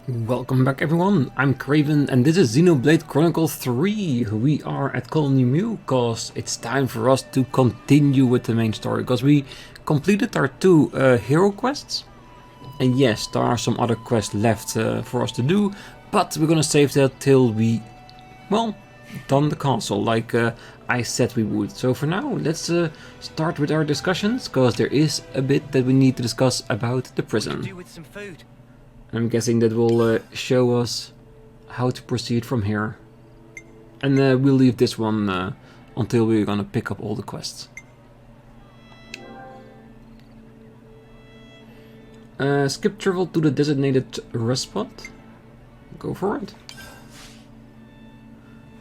Welcome back everyone, I'm Craven and this is Xenoblade Chronicles 3. We are at Colony Mu because it's time for us to continue with the main story, because we completed our two hero quests. And yes, there are some other quests left for us to do, but we're gonna save that till we, well, done the castle like I said we would. So for now, let's start with our discussions, because there is a bit that we need to discuss about the prison. Do with some food. I'm guessing that will show us how to proceed from here. And we'll leave this one until we're gonna pick up all the quests. Skip travel to the designated rest spot. Go for it.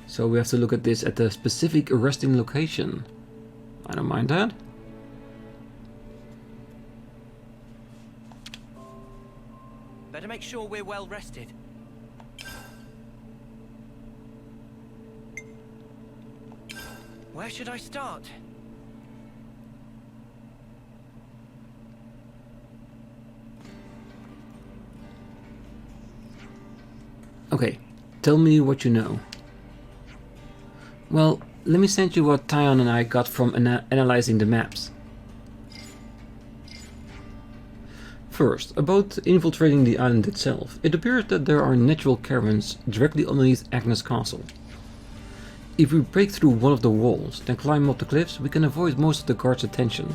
So we have to look at this at a specific resting location. I don't mind that. Better make sure we're well rested. Where should I start? Okay, tell me what you know. Well, let me send you what Taion and I got from analyzing the maps. First, about infiltrating the island itself, it appears that there are natural caverns directly underneath Agnus Castle. If we break through one of the walls, then climb up the cliffs, we can avoid most of the guards' attention.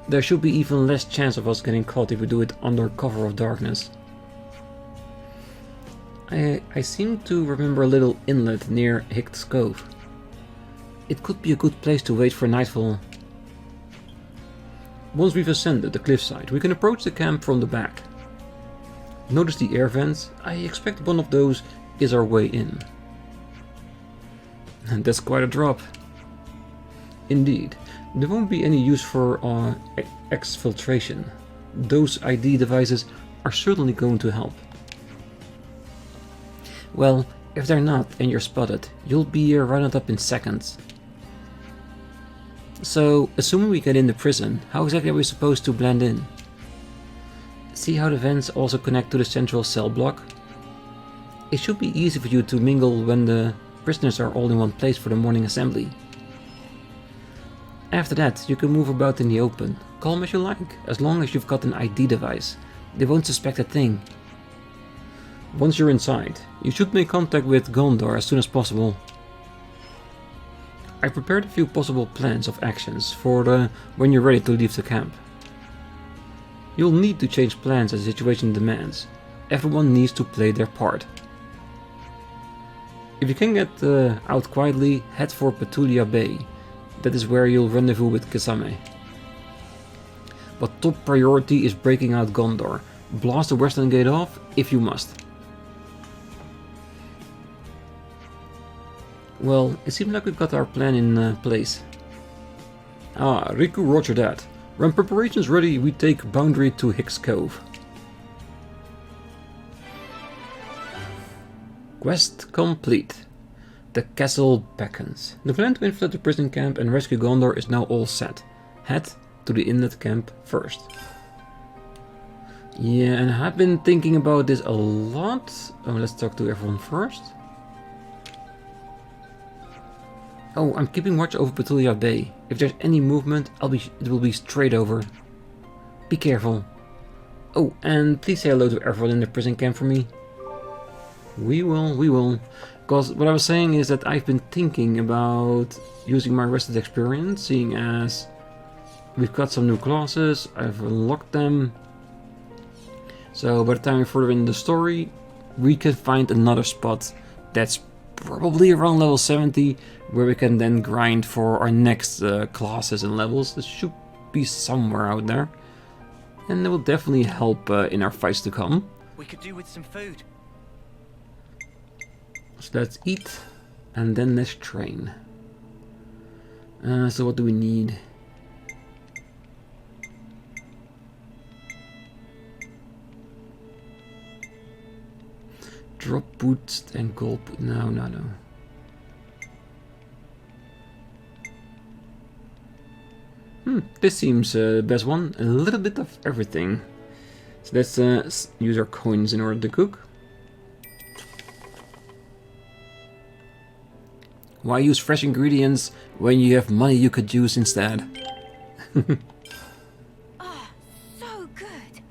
There should be even less chance of us getting caught if we do it under cover of darkness. I seem to remember a little inlet near Hick's Cove. It could be a good place to wait for nightfall. Once we've ascended the cliffside, we can approach the camp from the back. Notice the air vents? I expect one of those is our way in. And that's quite a drop. Indeed, there won't be any use for exfiltration. Those ID devices are certainly going to help. Well, if they're not and you're spotted, you'll be rounded up in seconds. So, assuming we get in the prison, how exactly are we supposed to blend in? See how the vents also connect to the central cell block? It should be easy for you to mingle when the prisoners are all in one place for the morning assembly. After that, you can move about in the open, call them as you like, as long as you've got an ID device. They won't suspect a thing. Once you're inside, you should make contact with Ghondor as soon as possible. I prepared a few possible plans of actions for when you're ready to leave the camp. You'll need to change plans as the situation demands. Everyone needs to play their part. If you can get out quietly, head for Petulia Bay. That is where you'll rendezvous with Kisame. But top priority is breaking out Ghondor. Blast the western gate off if you must. Well, it seems like we've got our plan in place. Ah, Riku, roger that. When preparation's ready, we take boundary to Hick's Cove. Quest complete. The castle beckons. The plan to infiltrate the prison camp and rescue Ghondor is now all set. Head to the inlet camp first. Yeah, and I've been thinking about this a lot. Oh, let's talk to everyone first. Oh, I'm keeping watch over Petulia Bay. If there's any movement, it will be straight over. Be careful. Oh, and please say hello to everyone in the prison camp for me. We will. Because what I was saying is that I've been thinking about using my rested experience, seeing as we've got some new classes, I've unlocked them. So by the time we're further in the story, we can find another spot that's probably around level 70, where we can then grind for our next classes and levels. This should be somewhere out there. And it will definitely help in our fights to come. We could do with some food. So let's eat, and then let's train. So what do we need? Drop boost and gold boot. No. This seems the best one. A little bit of everything. So let's use our coins in order to cook. Why use fresh ingredients when you have money you could use instead? Oh, so good.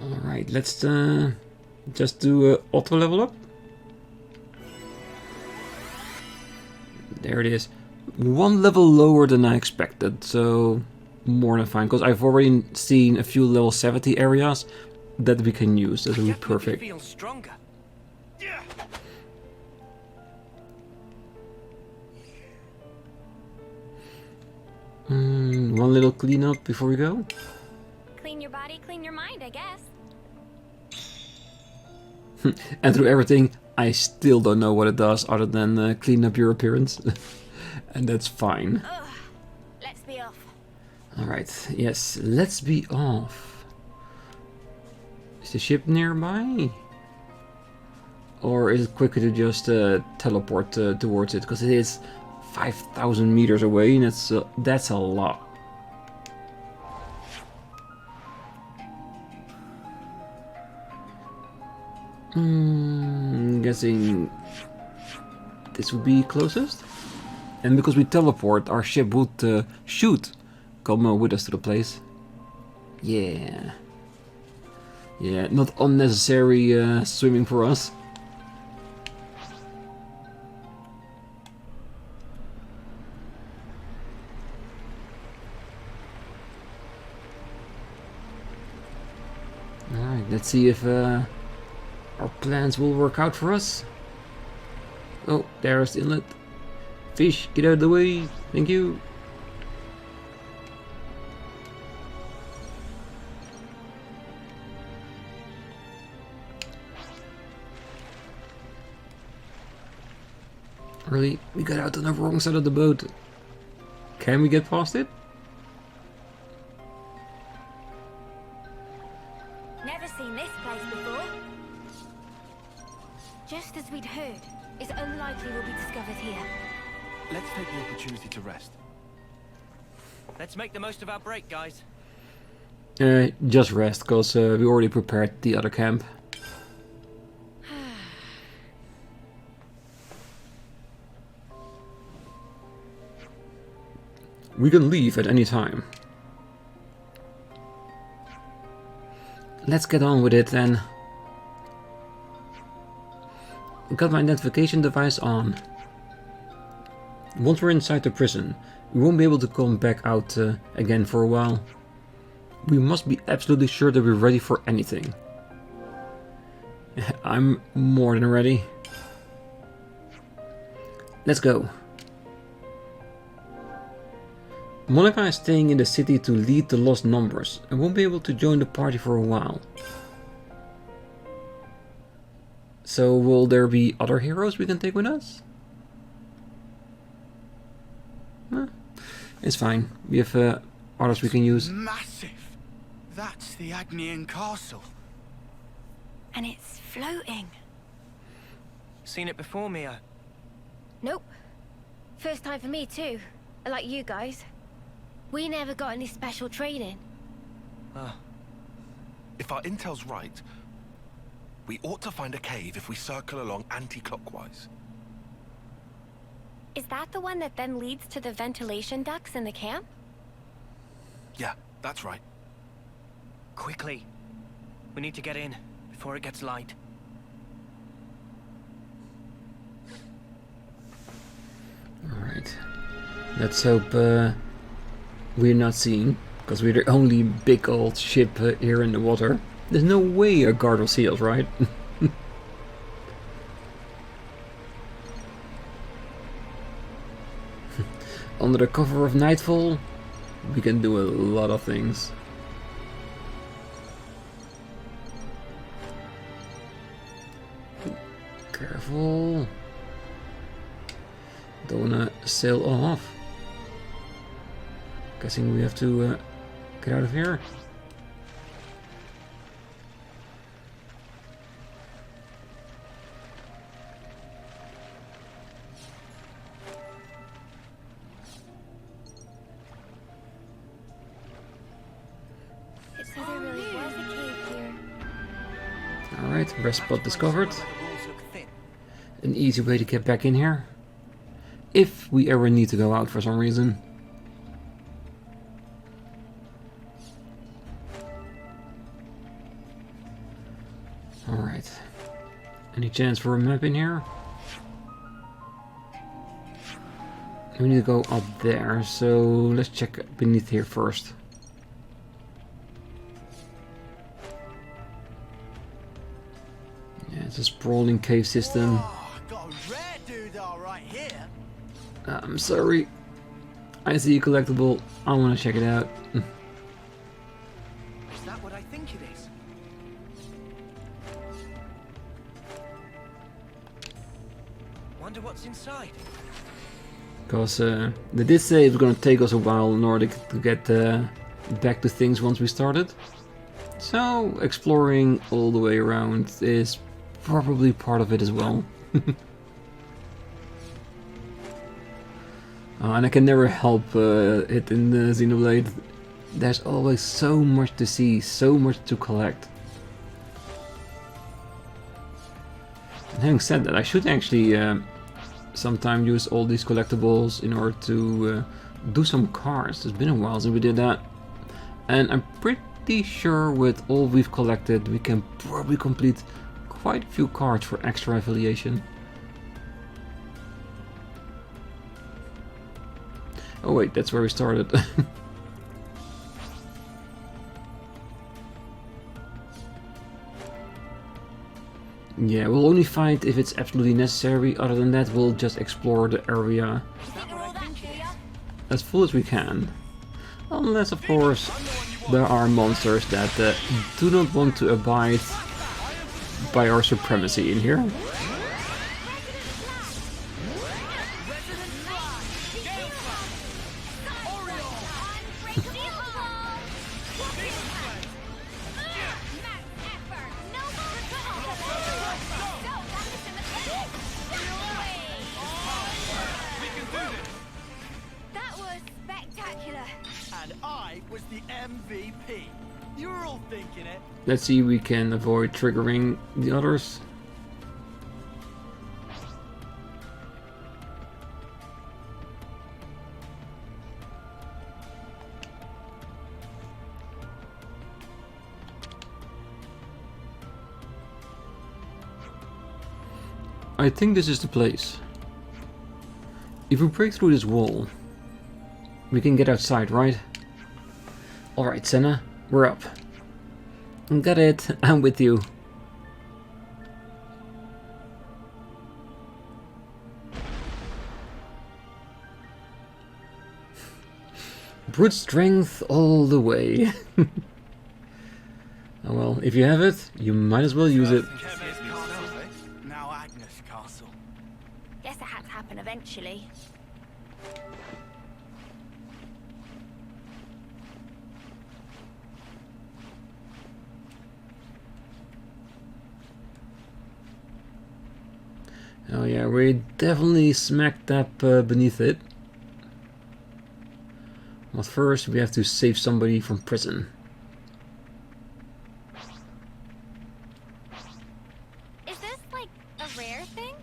Alright, let's just do auto level up. There it is. One level lower than I expected, so more than fine. Because I've already seen a few level 70 areas that we can use. That will be perfect. Feel stronger. One little cleanup before we go. Clean your body, clean your mind, I guess. And through everything, I still don't know what it does other than clean up your appearance. And that's fine. Ugh. Let's be off. Alright, yes, let's be off. Is the ship nearby? Or is it quicker to just teleport towards it? Because it is 5,000 meters away, and that's a lot. I'm guessing this would be closest. And because we teleport, our ship would come with us to the place. Yeah. Yeah, not unnecessary swimming for us. Alright, let's see if our plans will work out for us. Oh, there's the inlet. Fish, get out of the way. Thank you. Really? We got out on the wrong side of the boat. Can we get past it? Never seen this place before. Just as we'd heard, it's unlikely we'll be discovered here. Let's take the opportunity to rest. Let's make the most of our break, guys. Just rest, because we already prepared the other camp. We can leave at any time. Let's get on with it then. Got my identification device on. Once we're inside the prison, we won't be able to come back out again for a while. We must be absolutely sure that we're ready for anything. I'm more than ready. Let's go. Monica is staying in the city to lead the Lost Numbers and won't be able to join the party for a while. So will there be other heroes we can take with us? It's fine. We have others we can use. Massive! That's the Agnian castle. And it's floating. Seen it before, Mia? Nope. First time for me too. Like you guys. We never got any special training. If our intel's right, we ought to find a cave if we circle along anti-clockwise. Is that the one that then leads to the ventilation ducts in the camp? Yeah, that's right. Quickly. We need to get in before it gets light. Alright. Let's hope we're not seen, because we're the only big old ship here in the water. There's no way a guard will see us, right? Under the cover of nightfall, we can do a lot of things. Careful. Don't wanna sail off. Guessing we have to get out of here. So there really was a cave here. Alright, rest spot discovered. Where the walls look thin. An easy way to get back in here. If we ever need to go out for some reason. Alright. Any chance for a map in here? We need to go up there, so let's check beneath here first. Yeah, it's a sprawling cave system. Got a rare doodah right here. I'm sorry. I see a collectible. I want to check it out. Is that what I think it is? Wonder what's inside. Because they did say it was going to take us a while in order to get back to things once we started. So exploring all the way around is probably part of it as well. And I can never help it in the Xenoblade. There's always so much to see, so much to collect. And having said that, I should actually sometime use all these collectibles in order to do some cards. It's been a while since we did that. And I'm pretty sure with all we've collected, we can probably complete quite a few cards for extra affiliation. Oh wait, that's where we started. Yeah, we'll only fight if it's absolutely necessary. Other than that, we'll just explore the area as full as we can. Unless, of course, there are monsters that do not want to abide by our supremacy in here. That was spectacular. And I was the MVP. You were all thinking it. Let's see if we can avoid triggering the others. I think this is the place. If we break through this wall, we can get outside, right? Alright, Sena, we're up. Got it, I'm with you. Brute strength all the way. Oh well, if you have it, you might as well use it. Now Agnus Castle. Guess it had to happen eventually. Oh yeah, we definitely smacked up beneath it. But first we have to save somebody from prison. Is this like a rare thing?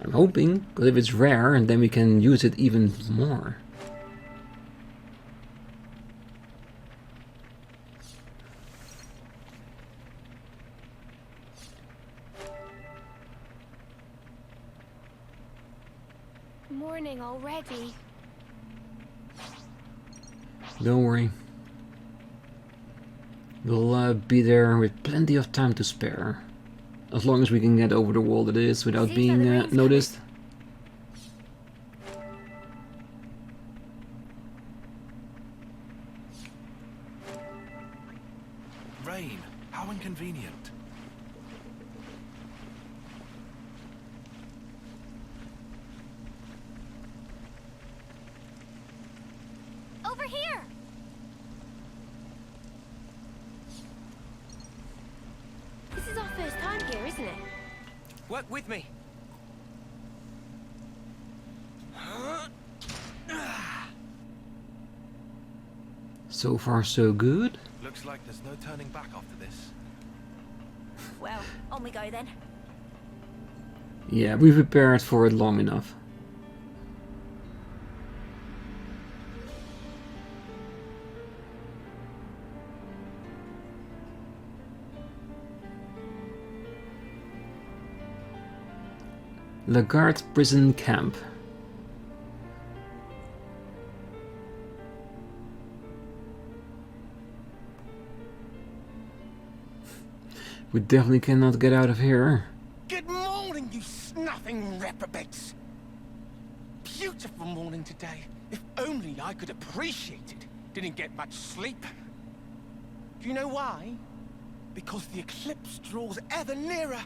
I'm hoping, because if it's rare, and then we can use it even more. Morning already. Don't worry. We'll be there with plenty of time to spare. As long as we can get over the wall that is without Seems being like the rain's noticed. Rain, how inconvenient. Over here! This is our first time here, isn't it? Work with me. So far so good. Looks like there's no turning back after this. Well, on we go then. Yeah, we prepared for it long enough. Lagarde Prison Camp. We definitely cannot get out of here. Good morning, you snuffing reprobates. Beautiful morning today. If only I could appreciate it. Didn't get much sleep. Do you know why? Because the eclipse draws ever nearer.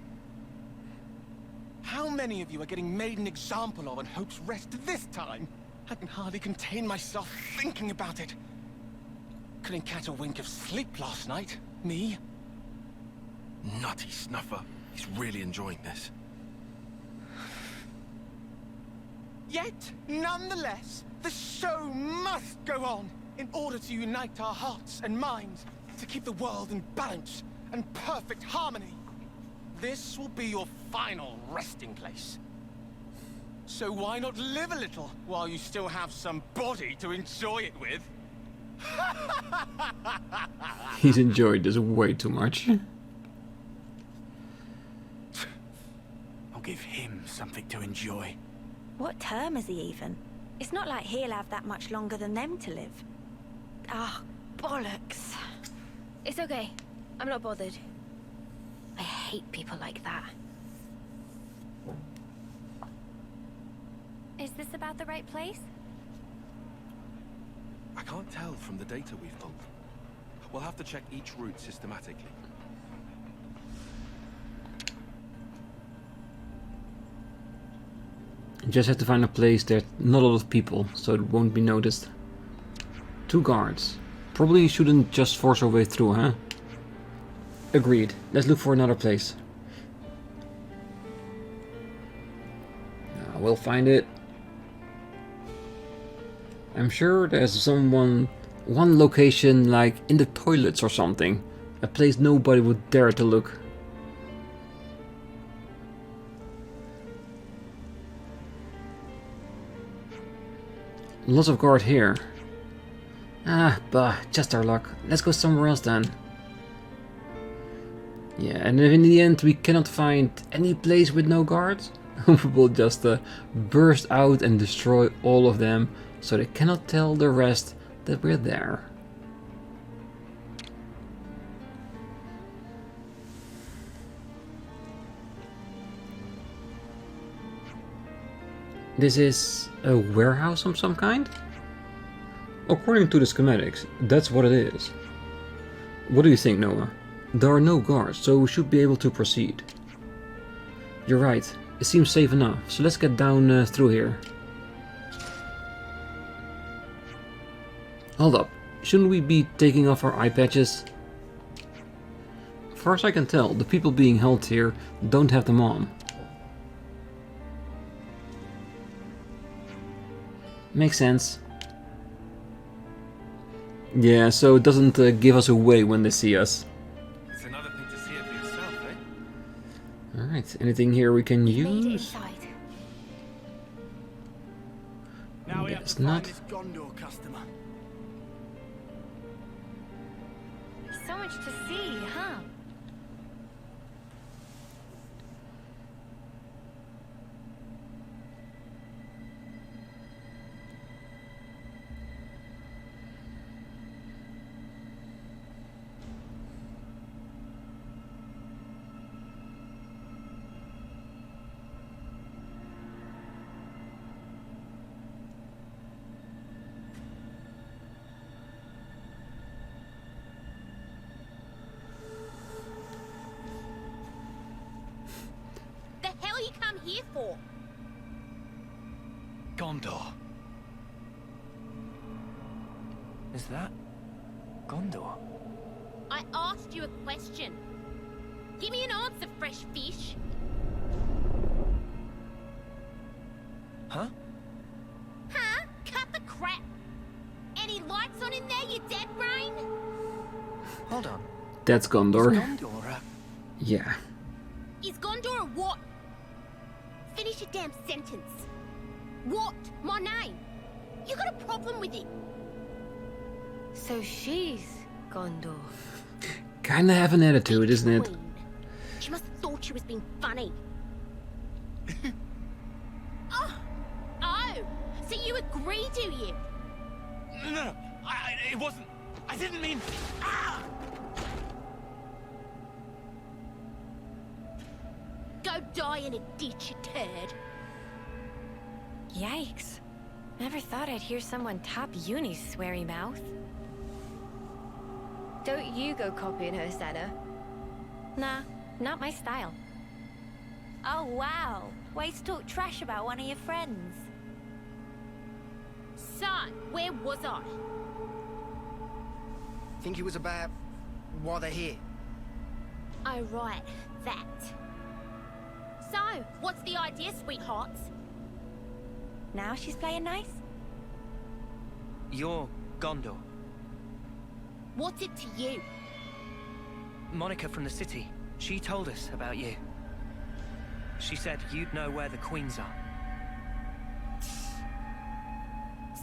How many of you are getting made an example of on Hope's Rest this time? I can hardly contain myself thinking about it. Couldn't catch a wink of sleep last night. Me? Nutty snuffer. He's really enjoying this. Yet, nonetheless, the show must go on in order to unite our hearts and minds to keep the world in balance and perfect harmony. This will be your final resting place. So why not live a little while you still have some body to enjoy it with? He's enjoyed this way too much. I'll give him something to enjoy. What term is he even? It's not like he'll have that much longer than them to live. Ah, bollocks. It's okay. I'm not bothered. I hate people like that. Is this about the right place? I can't tell from the data we've pulled. We'll have to check each route systematically. Just have to find a place there's not a lot of people, so it won't be noticed. 2 guards. Probably shouldn't just force our way through, huh? Agreed. Let's look for another place. We'll find it. I'm sure there's one location like in the toilets or something. A place nobody would dare to look. Lots of guard here. Ah, bah, just our luck. Let's go somewhere else then. Yeah, and if in the end we cannot find any place with no guards, we'll just burst out and destroy all of them, so they cannot tell the rest that we're there. This is a warehouse of some kind? According to the schematics, that's what it is. What do you think, Noah? There are no guards, so we should be able to proceed. You're right, it seems safe enough, so let's get down through here. Hold up, shouldn't we be taking off our eye patches? As far as I can tell, the people being held here don't have them on. Makes sense. Yeah, so it doesn't give us away when they see us. It's another thing to see it for yourself, eh? Alright, anything here we can Made it use? inside. Now we have Guess to not. find this Ghondor customer. So much to see, huh? Here for? Ghondor. Is that Ghondor? I asked you a question. Give me an answer, fresh fish. Huh? Huh? Cut the crap. Any lights on in there, you dead brain? Hold on. That's Ghondor. Ghondor, Yeah. Is Ghondor a what? Finish your damn sentence. What? My name? You got a problem with it? So she's Ghondor. Kinda have an attitude, isn't it? Queen. She must have thought she was being funny. oh, so you agree, do you? No, it wasn't. I didn't mean. Ah! Go die in a ditch, you turd. Yikes. Never thought I'd hear someone top Eunie's sweary mouth. Don't you go copying her, Sena. Nah, not my style. Oh wow, ways to talk trash about one of your friends. So, where was I? Think it was about why they're here. Oh right, that. So, what's the idea, sweethearts? Now she's playing nice? you're Ghondor. What's it to you? Monica from the city. She told us about you. She said you'd know where the queens are.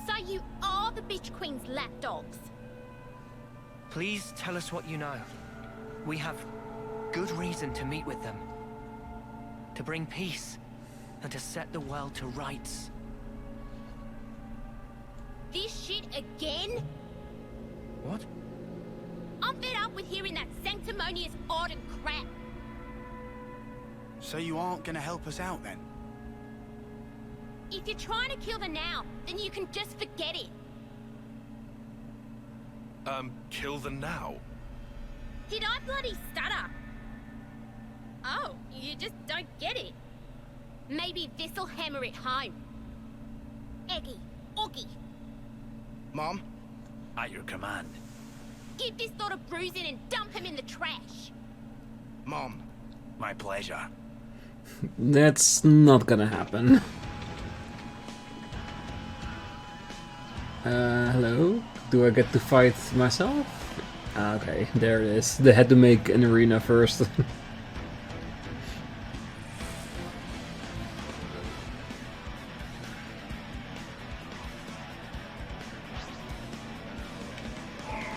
So you are the bitch queen's lapdogs? Please tell us what you know. We have good reason to meet with them. To bring peace, and to set the world to rights. This shit again? What? I'm fed up with hearing that sanctimonious ardent crap. So you aren't gonna help us out then? If you're trying to kill the now, then you can just forget it. Kill the now? Did I bloody stutter? Oh, you just don't get it. Maybe this'll hammer it home. Eggy, Oggy, Mom? At your command. give this lot a bruising and dump him in the trash. Mom. My pleasure. That's not gonna happen. Hello? Do I get to fight myself? Ah, okay, there it is. They had to make an arena first. No,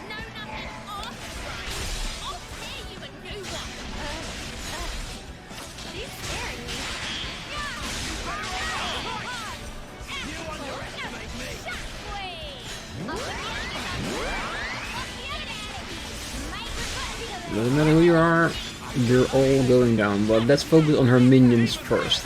nothing off. I'll tear you a new one. She's scaring me. You underestimate me. Doesn't matter who you are, they're all going down, but let's focus on her minions first.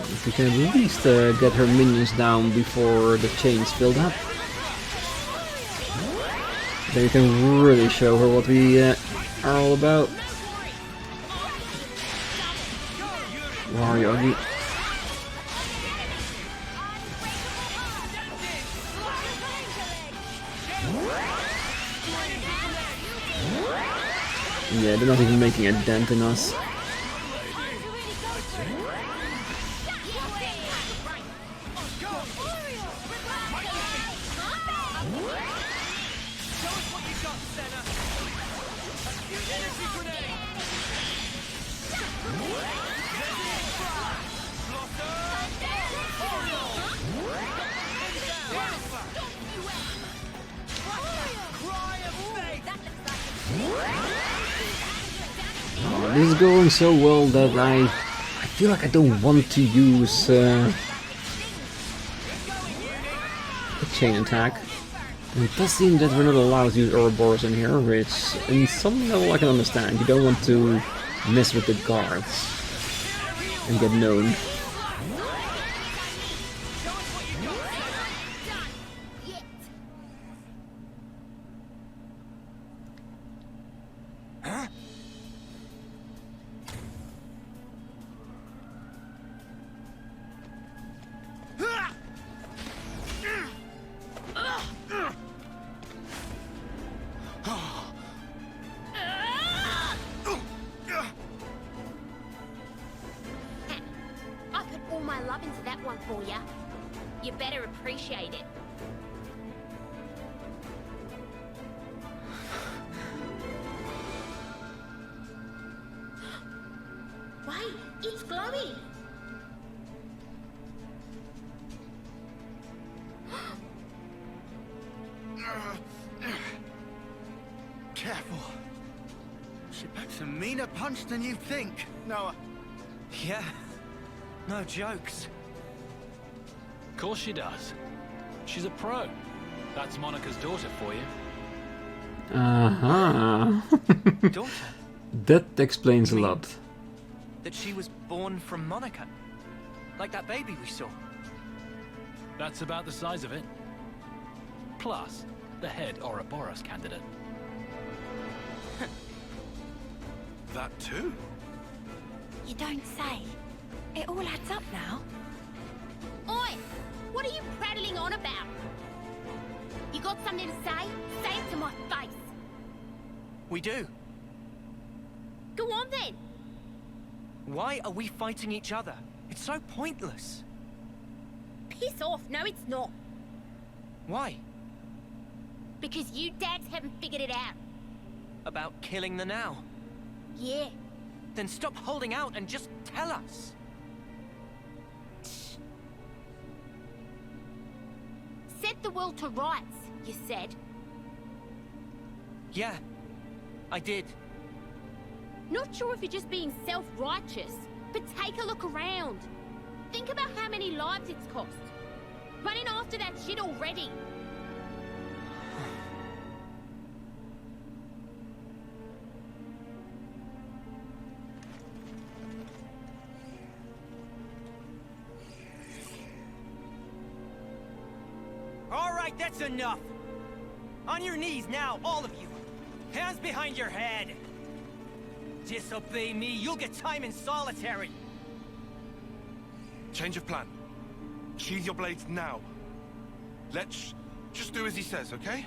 If we can at least get her minions down before the chains build up, then we can really show her what we are all about. Where are you, Oggy? Yeah, they're not even making a dent in us. Oh, this is going so well that I feel like I don't want to use the chain attack. And it does seem that we're not allowed to use Ouroboros in here, which in some level I can understand. You don't want to mess with the guards and get known. my love into that one for ya. You better appreciate it. Wait, it's glowing. Careful. She packs a meaner punch than you think, Noah. Yeah, no jokes. Of course she does. She's a pro. That's Monica's daughter for you. Uh-huh. Daughter? That explains a You mean- lot. That she was born from Monica? Like that baby we saw? That's about the size of it. Plus, the head Ouroboros candidate. That too? You don't say. It all adds up now. Oi! What are you prattling on about? You got something to say? Say it to my face. We do. Go on then. Why are we fighting each other? It's so pointless. Piss off. No, it's not. Why? Because you dads haven't figured it out. About killing the now? Yeah. Then stop holding out and just tell us. Set the world to rights, you said. Yeah, I did. Not sure if you're just being self-righteous, but take a look around. Think about how many lives it's cost. Running after that shit already. All right, that's enough. On your knees now, all of you. Hands behind your head. Disobey me, you'll get time in solitary. Change of plan. Sheathe your blades now. Let's just do as he says, okay?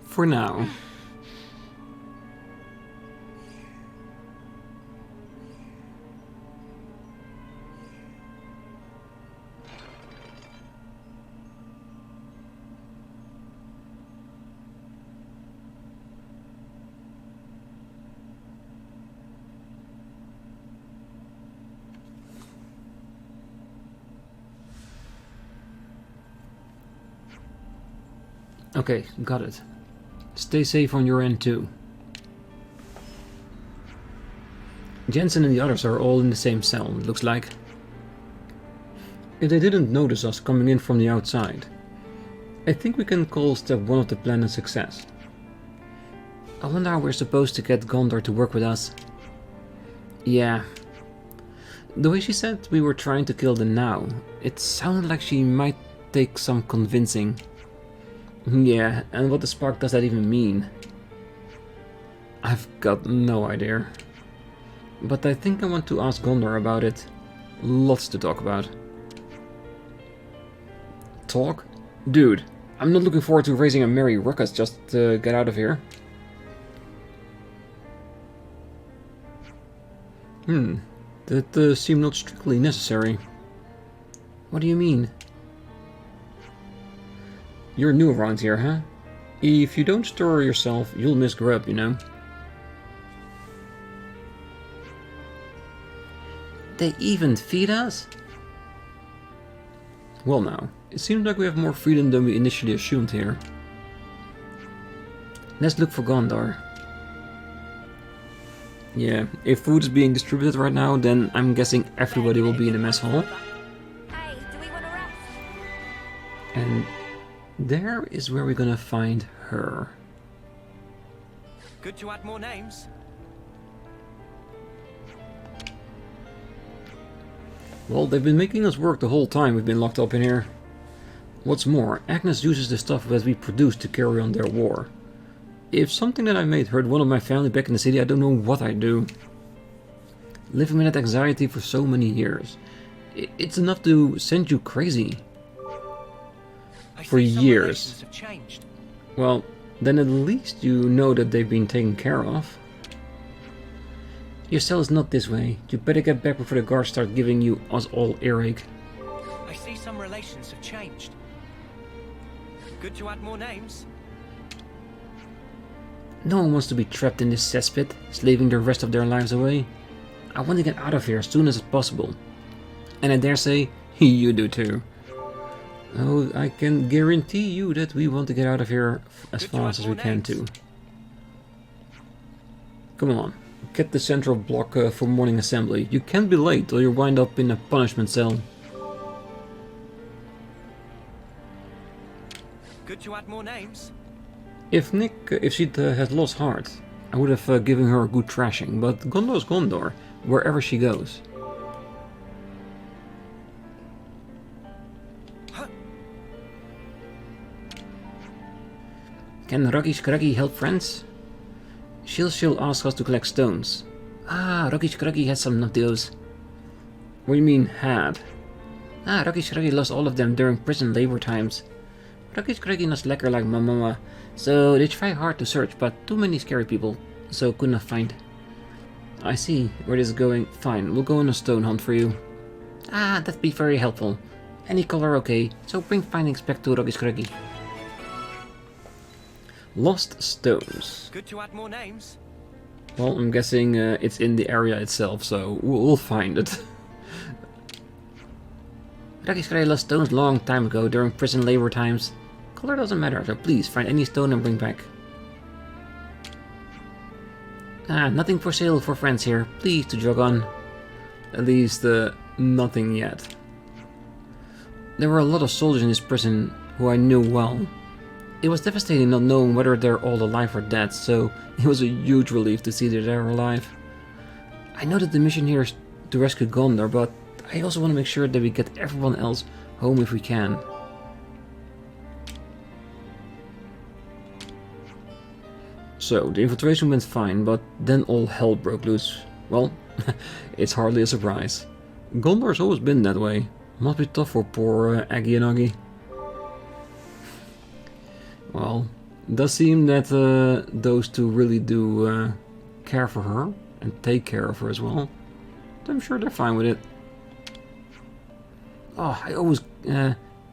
For now. Okay, got it. Stay safe on your end too. Jensen and the others are all in the same cell, it looks like. If they didn't notice us coming in from the outside, I think we can call step 1 of the plan a success. I wonder how we're supposed to get Ghondor to work with us. Yeah. The way she said we were trying to kill the now, it sounded like she might take some convincing. Yeah, and what the spark does that even mean? I've got no idea. But I think I want to ask Ghondor about it. Lots to talk about. Talk? Dude, I'm not looking forward to raising a merry ruckus just to get out of here. That seemed not strictly necessary. What do you mean? You're new around here, huh? If you don't stir yourself, you'll miss grub, you know. They even feed us? Well now, it seems like we have more freedom than we initially assumed here. Let's look for Ghondor. Yeah, if food is being distributed right now, then I'm guessing everybody will be in the mess hall. Hey, do we want to rest? And there is where we're gonna find her. Good to add more names. Well, they've been making us work the whole time we've been locked up in here. What's more, Agnus uses the stuff that we produce to carry on their war. If something that I made hurt one of my family back in the city, I don't know what I'd do. Living with that anxiety for so many years, it's enough to send you crazy. For years. Have changed. Well, then at least you know that they've been taken care of. Your cell is not this way. You better get back before the guards start giving you us all earache. some relations have changed. Good to add more names. No one wants to be trapped in this cesspit, slaving the rest of their lives away. I want to get out of here as soon as possible. And I dare say, you do too. Oh, I can guarantee you that we want to get out of here as fast as we can too. Come on, get the central block for morning assembly. You can't be late or you wind up in a punishment cell. Good to add more names. If she'd had lost heart, I would have given her a good trashing, but Gondor's Ghondor, wherever she goes. Can Rockish Cruggy help friends? She'll ask us to collect stones. Ah, Rockish Cruggy has some of those. What do you mean, had? Ah, Rockish Cruggy lost all of them during prison labor times. Rockish Cruggy not lekker like my mama, so they try hard to search, but too many scary people, so could not find. I see where this is going. Fine, we'll go on a stone hunt for you. Ah, that'd be very helpful. Any color okay, so bring findings back to Rockish Cruggy. Lost stones. Good to add more names. Well, I'm guessing it's in the area itself, so we'll find it. Rockish Cruggy lost stones long time ago during prison labor times. Color doesn't matter, so please find any stone and bring back. Ah, nothing for sale for friends here. Please to jog on. At least, nothing yet. There were a lot of soldiers in this prison who I knew well. It was devastating not knowing whether they're all alive or dead, so it was a huge relief to see that they're alive. I know that the mission here is to rescue Ghondor, but I also want to make sure that we get everyone else home if we can. So, the infiltration went fine, but then all hell broke loose. Well, it's hardly a surprise. Gondor's always been that way. Must be tough for poor Agnian. Well, it does seem that those two really do care for her and take care of her as well. I'm sure they're fine with it. Oh, I always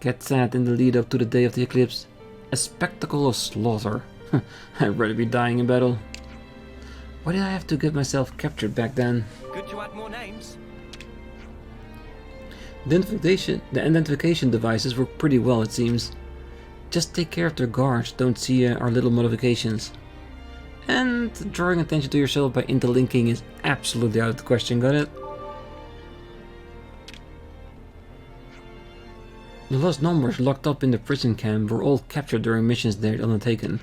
get sad in the lead up to the day of the eclipse. A spectacle of slaughter. I'd rather be dying in battle. Why did I have to get myself captured back then? Good to add more names. The identification devices work pretty well, it seems. Just take care of their guards, don't see our little modifications. And drawing attention to yourself by interlinking is absolutely out of the question, got it? The lost numbers locked up in the prison camp were all captured during missions they'd undertaken.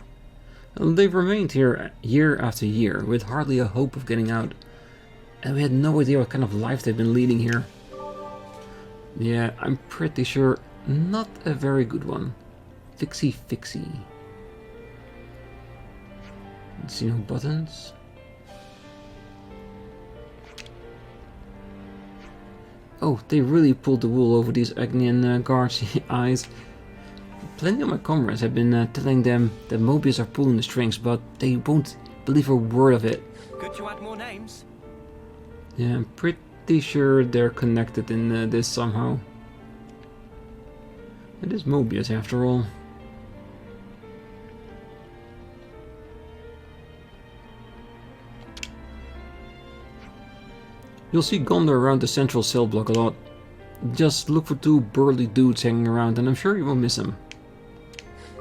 And they've remained here year after year, with hardly a hope of getting out. And we had no idea what kind of life they've been leading here. Yeah, I'm pretty sure not a very good one. Fixie. See no buttons. Oh, they really pulled the wool over these Agnian guards' eyes. Plenty of my comrades have been telling them that Mobius are pulling the strings, but they won't believe a word of it. Good to add more names. Yeah, I'm pretty sure they're connected in this somehow. It is Mobius after all. You'll see Ghondor around the central cell block a lot. Just look for two burly dudes hanging around and I'm sure you won't miss them.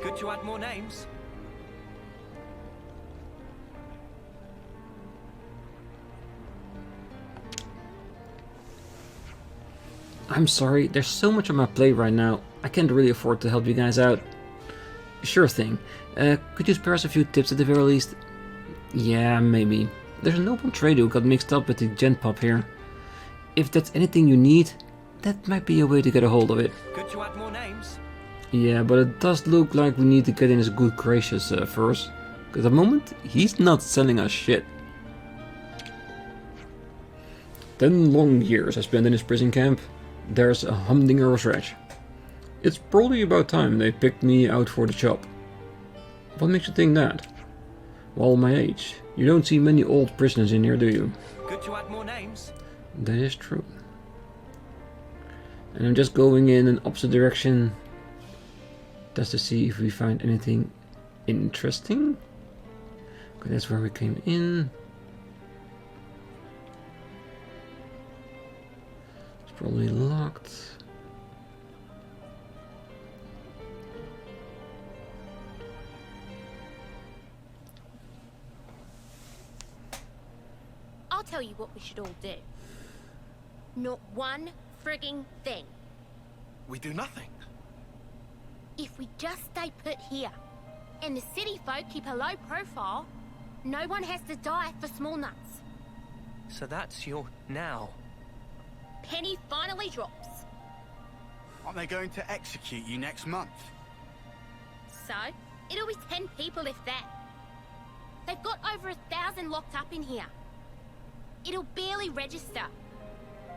Good to add more names. I'm sorry, there's so much on my plate right now. I can't really afford to help you guys out. Sure thing. Could you spare us a few tips at the very least? Yeah, maybe. There's an open trader who got mixed up with the gent pop here. If that's anything you need, that might be a way to get a hold of it. Good to add more names. Yeah, but it does look like we need to get in his good gracious first. Because at the moment, he's not selling us shit. 10 long years I spent in his prison camp. There's a humdinger stretch. It's probably about time they picked me out for the job. What makes you think that? Well, my age. You don't see many old prisoners in here, do you? Good to add more names. That is true. And I'm just going in an opposite direction just to see if we find anything interesting. Okay, that's where we came in. It's probably locked. I'll tell you what we should all do. Not one frigging thing. We do nothing. If we just stay put here, and the city folk keep a low profile, no one has to die for small nuts. So that's your now. Penny finally drops. Aren't they going to execute you next month? So, it'll be 10 people if that. They've got over 1,000 locked up in here. It'll barely register.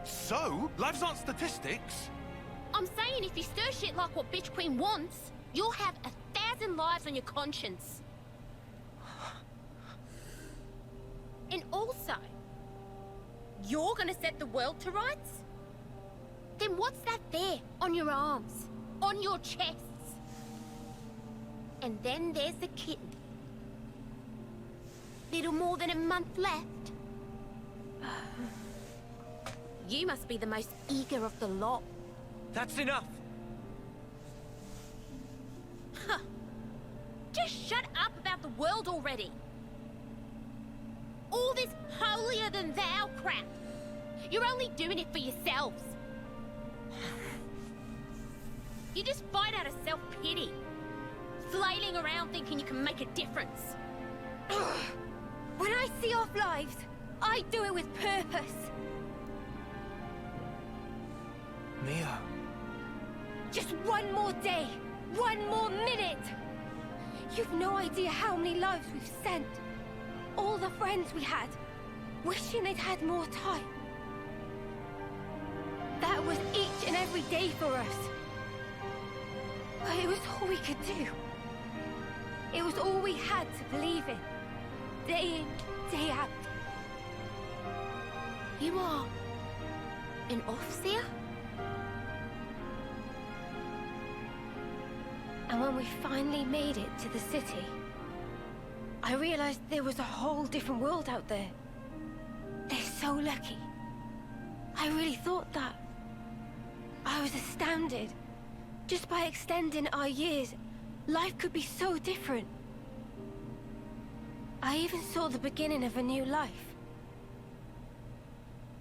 So? Lives aren't statistics? I'm saying if you stir shit like what Bitch Queen wants, you'll have 1,000 lives on your conscience. And also, you're gonna set the world to rights? Then what's that there on your arms, on your chests? And then there's the kitten. Little more than a month left. You must be the most eager of the lot. That's enough. Huh. Just shut up about the world already. All this holier-than-thou crap. You're only doing it for yourselves. You just fight out of self-pity. Flailing around thinking you can make a difference. When I see off lives, I do it with purpose. Mia. Just one more day, one more minute. You've no idea how many lives we've sent. All the friends we had, wishing they'd had more time. That was each and every day for us. But it was all we could do. It was all we had to believe in. Day in, day out. You are an off-seer? And when we finally made it to the city, I realized there was a whole different world out there. They're so lucky. I really thought that. I was astounded. Just by extending our years, life could be so different. I even saw the beginning of a new life.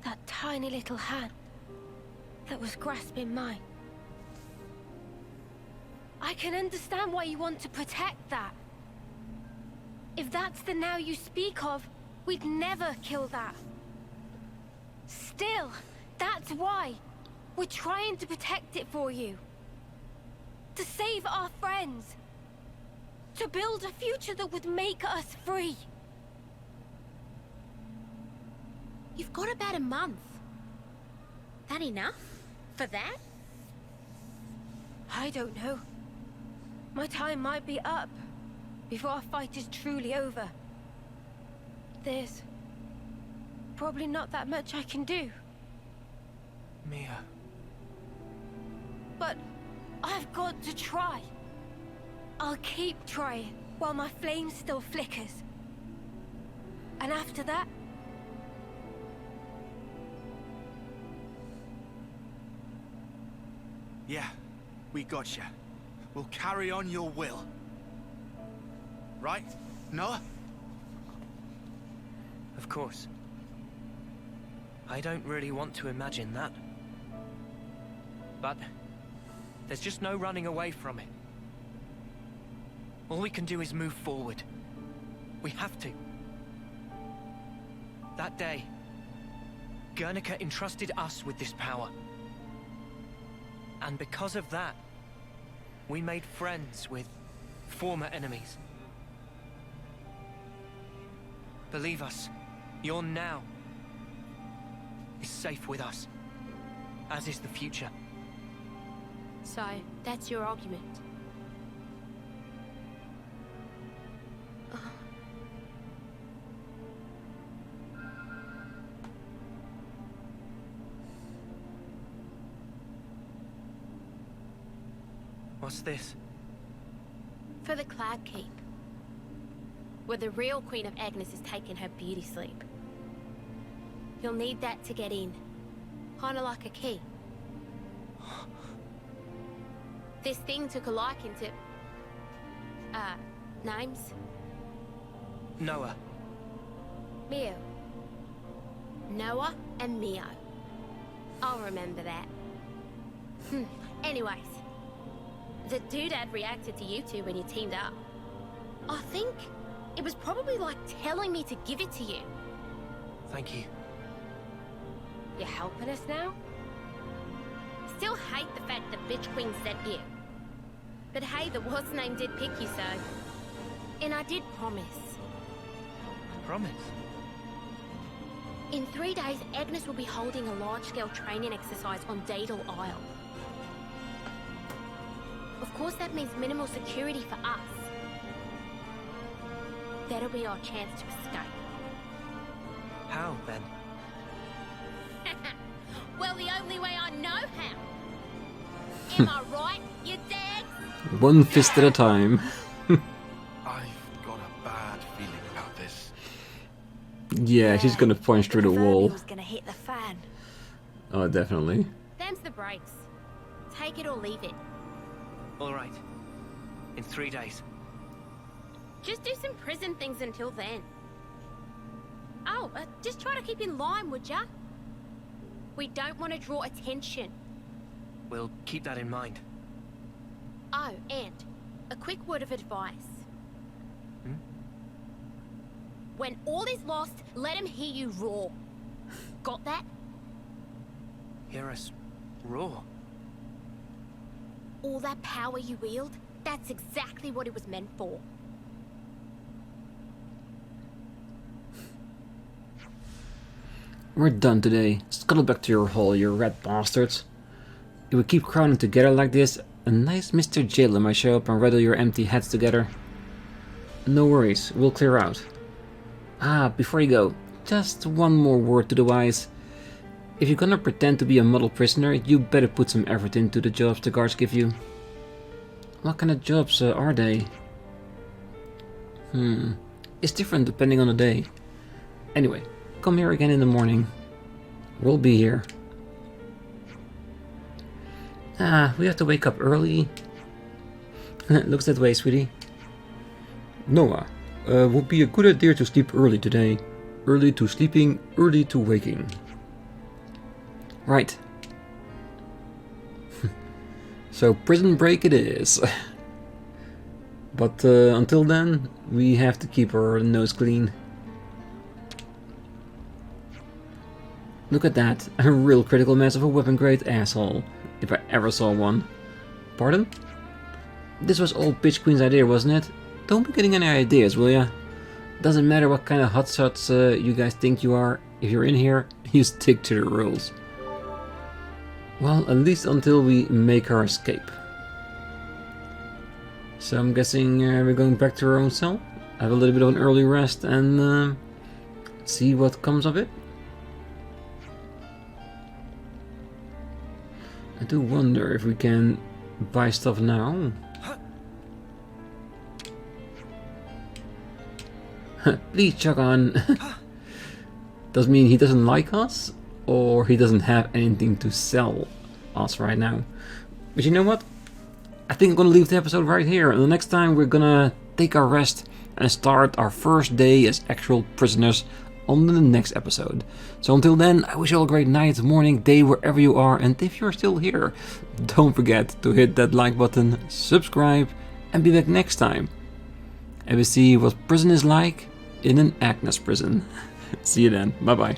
That tiny little hand that was grasping mine. I can understand why you want to protect that. If that's the now you speak of, we'd never kill that. Still, that's why we're trying to protect it for you. To save our friends. To build a future that would make us free. You've got about a month. That enough? For that? I don't know. My time might be up before our fight is truly over. There's probably not that much I can do. Mia. But I've got to try. I'll keep trying while my flame still flickers. And after that, Yeah, we gotcha. We'll carry on your will. Right, Noah? Of course. I don't really want to imagine that. But there's just no running away from it. All we can do is move forward. We have to. That day, Guernica entrusted us with this power. And because of that, we made friends with former enemies. Believe us, your now is safe with us, as is the future. So, that's your argument. What's this? For the Cloud Keep, where the real Queen of Agnus has taken her beauty sleep. You'll need that to get in. Kinda like a key. This thing took a liking to... names? Noah. Mio. Noah and Mio. I'll remember that. Anyways. The doodad reacted to you two when you teamed up. I think it was probably like telling me to give it to you. Thank you. You're helping us now? Still hate the fact that Bitch Queen sent you. But hey, the what's-name did pick you, so... And I did promise. Promise? In 3 days, Agnes will be holding a large-scale training exercise on Daedal Isle. Of course, that means minimal security for us. That'll be our chance to escape. How, then? Well, the only way I know how. Am I right, you dags? One fist at a time. I've got a bad feeling about this. Yeah, she's gonna punch through the wall. Was gonna hit the fan. Oh, definitely. Them's the breaks. Take it or leave it. All right. In 3 days. Just do some prison things until then. Oh, just try to keep in line, would ya? We don't want to draw attention. We'll keep that in mind. Oh, and a quick word of advice. When all is lost, let him hear you roar. Got that? Hear us roar. All that power you wield, that's exactly what it was meant for. We're done today. Scuttle back to your hole, you rat bastards. If we keep crowding together like this, a nice Mr. Jailer might show up and rattle your empty heads together. No worries, we'll clear out. Before you go, just one more word to the wise. If you're gonna pretend to be a model prisoner, you better put some effort into the jobs the guards give you. What kind of jobs are they? It's different depending on the day. Anyway, come here again in the morning. We'll be here. We have to wake up early. Looks that way, sweetie. Noah, would be a good idea to sleep early today. Early to sleeping, early to waking. Right. So prison break it is. But until then, we have to keep our nose clean. Look at that, a real critical mass of a weapon grade asshole, if I ever saw one. Pardon? This was all Bitch Queen's idea, wasn't it? Don't be getting any ideas, will ya? Doesn't matter what kind of hotshots you guys think you are, if you're in here, you stick to the rules. Well, at least until we make our escape. So I'm guessing we're going back to our own cell, have a little bit of an early rest and see what comes of it. I do wonder if we can buy stuff now. Please chuck on. Does mean he doesn't like us, or he doesn't have anything to sell us right now. But you know what? I think I'm gonna leave the episode right here, and the next time we're gonna take our rest and start our first day as actual prisoners on the next episode. So until then, I wish you all a great night, morning, day, wherever you are, and if you're still here, don't forget to hit that like button, subscribe, and be back next time. And we see what prison is like in an Agnus prison. See you then, bye bye.